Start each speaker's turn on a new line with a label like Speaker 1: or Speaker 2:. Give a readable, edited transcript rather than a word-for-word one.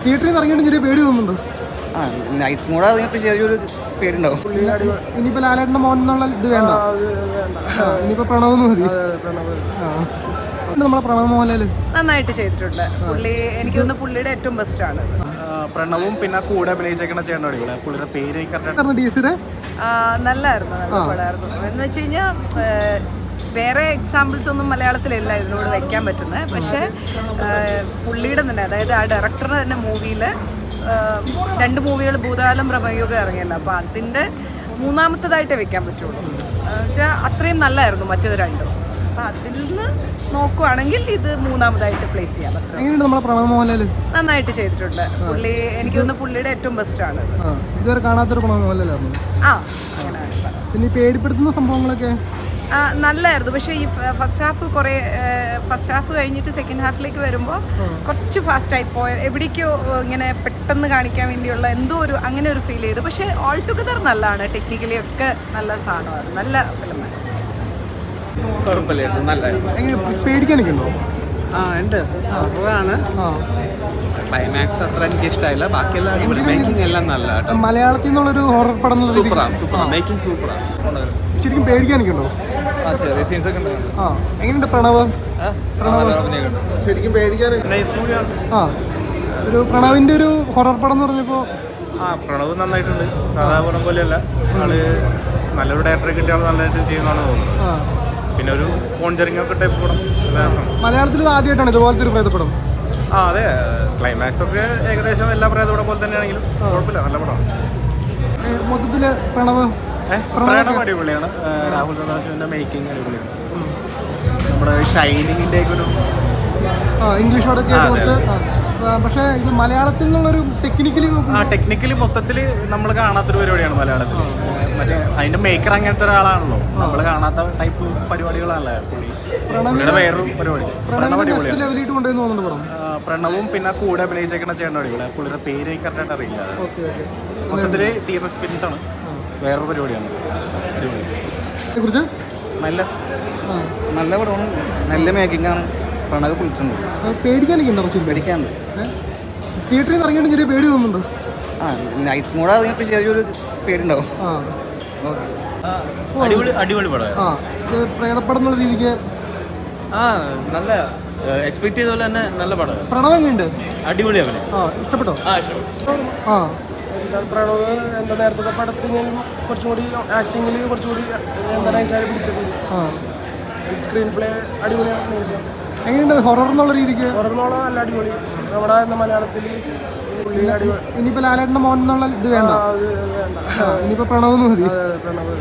Speaker 1: തിയേറ്ററിൽ നിന്ന് ഇറങ്ങിയിട്ട് ചെറിയ പേടി തോന്നുന്നുണ്ടോ?
Speaker 2: നൈറ്റ് മോഡ് ഇറങ്ങിയപ്പോൾ ചെറിയൊരു പേരുണ്ടാവും.
Speaker 1: ഇനിയിപ്പോൾ ലാലേട്ടൻ്റെ മോൻ എന്നുള്ള ഇത് വേണ്ട, ഇനിയിപ്പോൾ പ്രണവെന്ന് മതി. നമ്മളെ പ്രണവ് മോഹൻലാൽ
Speaker 3: നന്നായിട്ട് ചെയ്തിട്ടുണ്ട്. പുള്ളി എനിക്ക് തോന്നുന്നു പുള്ളിയുടെ ഏറ്റവും ബെസ്റ്റ് ആണ്.
Speaker 4: പ്രണവും പിന്നെ കൂടെ അഭിനയിച്ചേക്കുന്ന ചേട്ടനോട് ഇവിടെ പുള്ളിയുടെ പേര്
Speaker 3: നല്ലായിരുന്നു, നല്ല പടമായിരുന്നു. എന്ന് വെച്ച് കഴിഞ്ഞാൽ വേറെ എക്സാമ്പിൾസ് ഒന്നും മലയാളത്തിലില്ല ഇതിനോട് വയ്ക്കാൻ പറ്റുന്നത്. പക്ഷേ പുള്ളിയുടെ തന്നെ, അതായത് ആ ഡയറക്ടറുടെ തന്നെ മൂവിയിൽ 2 മൂവികൾ ഭൂതകാലം പ്രമേയമൊക്കെ ഇറങ്ങിയല്ലോ, അപ്പോൾ അതിൻ്റെ മൂന്നാമത്തേതായിട്ടേ വെക്കാൻ പറ്റുള്ളൂ. വെച്ചാൽ അത്രയും നല്ലായിരുന്നു മറ്റേത് രണ്ടും. അപ്പം അതിൽ നിന്ന് നോക്കുവാണെങ്കിൽ ഇത് മൂന്നാമതായിട്ട് പ്ലേസ് ചെയ്യാൻ പറ്റും. നന്നായിട്ട് ചെയ്തിട്ടുണ്ട്. പുള്ളി എനിക്ക് തോന്നുന്നു പുള്ളിയുടെ ഏറ്റവും ബെസ്റ്റ് ആണ്.
Speaker 1: ഇതുവരെ കാണാത്തൊരു പ്രണവ് മോഹൻലാലായിരുന്നു.
Speaker 3: അങ്ങനെ
Speaker 1: പിന്നെ ഈ പേടിപ്പെടുത്തുന്ന സംഭവങ്ങളൊക്കെ
Speaker 3: നല്ലായിരുന്നു. പക്ഷേ ഈ ഫസ്റ്റ് ഹാഫ് കഴിഞ്ഞിട്ട് സെക്കൻഡ് ഹാഫിലേക്ക് വരുമ്പോൾ കുറച്ച് ഫാസ്റ്റായി പോയ, എവിടേക്കോ ഇങ്ങനെ പെട്ടെന്ന് കാണിക്കാൻ വേണ്ടിയുള്ള എന്തോ ഒരു അങ്ങനെ ഒരു ഫീൽ ചെയ്തു. പക്ഷേ ഓൾ ടുഗദർ നല്ലതാണ്, ടെക്നിക്കലി ഒക്കെ നല്ല സാധനമാണ്, നല്ല ഫിലിമാണ്.
Speaker 1: പേടിക്കാനൊക്കെ ഉണ്ടോ?
Speaker 2: ഉണ്ട്. ആണ് ക്ലൈമാക്സ് അത്ര എനിക്ക് ഇഷ്ടമായില്ല, ബാക്കിയെല്ലാം അടിപൊളി. മേക്കിംഗ് എല്ലാം നല്ല.
Speaker 1: മലയാളത്തിൽ നിന്നുള്ളൊരു ഹൊറർ പടം
Speaker 2: സൂപ്പറാണ്. മേക്കിംഗ് സൂപ്പറാണ്.
Speaker 1: ശരിക്കും പേടിക്കാനൊക്കെ ഉണ്ടോ?
Speaker 2: ചെറിയ സീൻസ് ഒക്കെ ഉണ്ട്.
Speaker 1: എങ്ങനെയുണ്ട് പ്രണവ്?
Speaker 4: ശരിക്കും പേടിക്കാനൊക്കെ
Speaker 1: ഒരു പ്രണവിന്റെ ഒരു ഹൊറർ പടം എന്ന് പറഞ്ഞപ്പോൾ
Speaker 4: പ്രണവ് നന്നായിട്ടുണ്ട്. സാധാരണ പോലെയല്ല, ആള് നല്ലൊരു ഡയറക്ടറെ കിട്ടിയ ആൾ നല്ലതായിട്ട് ചെയ്യുന്നതാണ് തോന്നുന്നത്. പിന്നെ ഒരു കോൺജറിങ് ഒക്കെ ടൈപ്പ് പടം.
Speaker 1: മലയാളത്തിൽ ആദ്യമായിട്ടാണ് ഇതുപോലത്തെ ഒരു പ്രേതപടം.
Speaker 4: അതെ, ക്ലൈമാക്സ് ഒക്കെ ഏകദേശം എല്ലാ പ്രേതപടം പോലെ തന്നെയാണെങ്കിലും കുഴപ്പമില്ല, നല്ല പടമാണ്.
Speaker 1: മൊത്തത്തില് പ്രണവ്
Speaker 4: അടിപൊളിയാണ്. രാഹുൽ സദാശിവന്റെ മേക്കിംഗ് അടിപൊളിയാണ്. നമ്മുടെ ഷൈനിങ്ങിന്റെ ഒരു
Speaker 1: ഇംഗ്ലീഷ് പക്ഷേ ഇത് മലയാളത്തിൽ നിന്നുള്ളൊരു
Speaker 4: ടെക്നിക്കലി മൊത്തത്തിൽ നമ്മൾ കാണാത്തൊരു പരിപാടിയാണ് മലയാളത്തിൽ. മറ്റേ അതിന്റെ മേക്കർ അങ്ങനത്തെ ഒരാളാണല്ലോ, നമ്മൾ കാണാത്ത ടൈപ്പ് പരിപാടികളല്ല പുള്ളിയുടെ വേറൊരു പരിപാടി. പ്രണവും പിന്നെ കൂടെ അഭിനയിച്ചേക്കുന്ന ചേട്ടനോട് ഇവിടെ പുള്ളിയുടെ പേര് എനിക്ക് കറക്റ്റായിട്ട് അറിയില്ല. മൊത്തത്തില് ടീം എക്സ്പീരിയൻസ് ആണ്, വേറൊരു പരിപാടിയാണ്.
Speaker 2: നല്ല പടമാണ്, നല്ല മേക്കിംഗ് ആണ്. പ്രണവ് പൊളിച്ചുണ്ട്.
Speaker 1: പേടിക്കാനുണ്ട്. തിയേറ്ററിൽ നിന്ന് ഇറങ്ങിയിട്ട് ചെറിയ പേടി തോന്നുന്നുണ്ടോ?
Speaker 2: നൈറ്റ് മോഡ് ഇറങ്ങിയപ്പോൾ ചെറിയൊരു പേരുണ്ടാവും.
Speaker 5: അടിപൊളി പടം.
Speaker 1: പ്രേതപ്പടം എന്നുള്ള രീതിക്ക്
Speaker 5: നല്ല എക്സ്പെക്ട് ചെയ്ത പോലെ തന്നെ നല്ല പടം.
Speaker 1: പ്രണവ് എങ്ങനെയുണ്ട്?
Speaker 5: അടിപൊളി അവനെ
Speaker 1: ഇഷ്ടപ്പെട്ടോ?
Speaker 6: പ്രണവ് എന്താ നേരത്തെ പടത്തിനും കുറച്ചും കൂടി ആക്ടിങ്ങിൽ കുറച്ചുകൂടി എന്താ നൈസായിട്ട് പിടിച്ചിട്ടുണ്ട്. സ്ക്രീൻ പ്ലേ അടിപൊളിയാണ്.
Speaker 1: എങ്ങനെയുണ്ട് ഹൊറർ എന്നുള്ള രീതിക്ക്?
Speaker 6: ഹൊററിനോളം നല്ല അടിപൊളി. നമ്മുടെ മലയാളത്തിൽ
Speaker 1: ഇനിയിപ്പോൾ ലാലേട്ടൻ്റെ മോൻ എന്നുള്ള ഇത് വേണ്ട, ഇനിയിപ്പോൾ പ്രണവെന്ന് മതി.
Speaker 6: പ്രണവ്